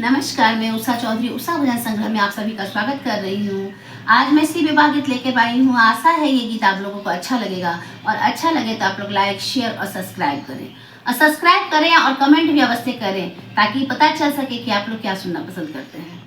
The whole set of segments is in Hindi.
नमस्कार, मैं उषा चौधरी उषा भजन संग्रह में आप सभी का स्वागत कर रही हूँ। आज मैं श्री विवाह गीत लेकर आई हूँ। आशा है ये गीत आप लोगों को अच्छा लगेगा और अच्छा लगे तो आप लोग लाइक, शेयर और सब्सक्राइब करें और कमेंट भी अवश्य करें ताकि पता चल सके कि आप लोग क्या सुनना पसंद करते हैं।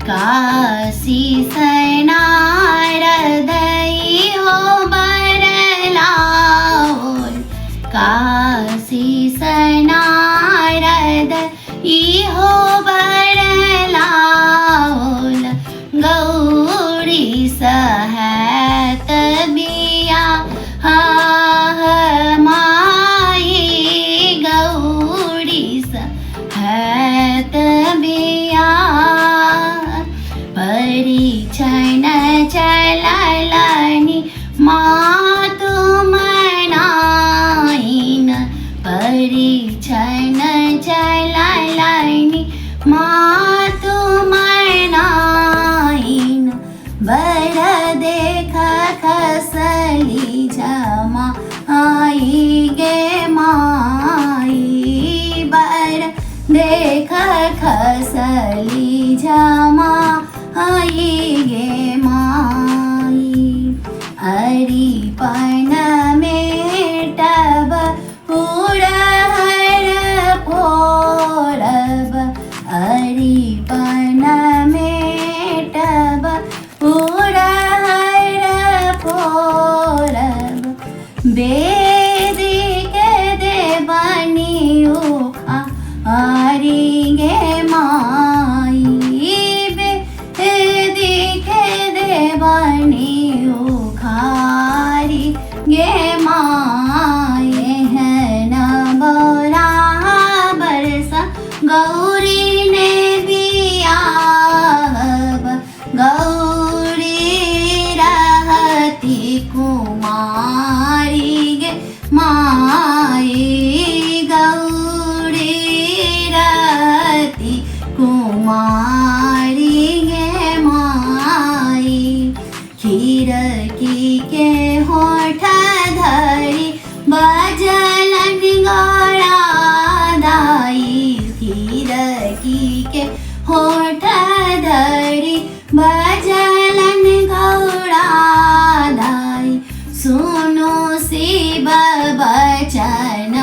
काशी सनारदई हो बरलाओल, काशी सनारदई हो बरलाओल, गौरी सहत बिया माई, गौरी सहत बिया परीक्षण चललनि मातु मनाइन, परीक्षण चललनि मातु मनाइन, बर देख खसली जमा आई गे माई, बर देख खसली जमा आई गे माई, अरिपन मेटब पुरहर फोरब, अरिपन मेटब पुरहर फोरब, वेदिक देवनी उखा आरी गे माई, देवनी उखारी गे माए हैं न बराबर सा गौरी ने बियाहब, गौरी रहती कुमारी गे माई, गौरी रहती कुमारी गे माई, खीरकी के होठ धरी बजलन गौड़ा दाई, खीरकी के होठ धरी बजलन गौड़ा दाई, सुनो शिव बचन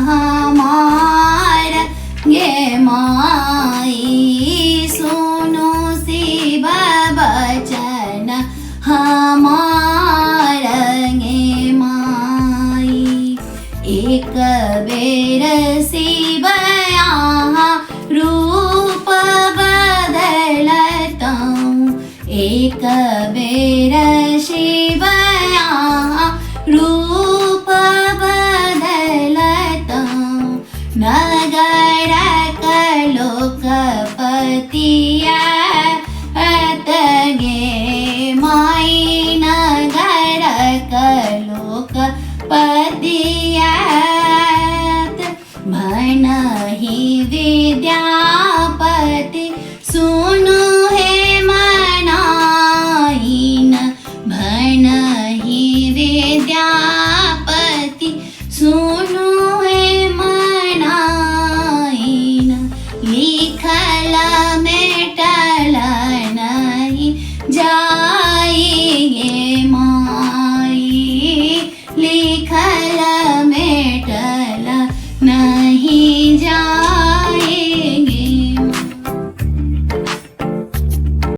हमार गे माई, सुनो शिव बचन हमार गे माई, एक बेर शिव यहाँ रूप बदलतऊँ, एक बेर शिव यहाँ रूप बदलतऊँ, नगर कलोकपतिया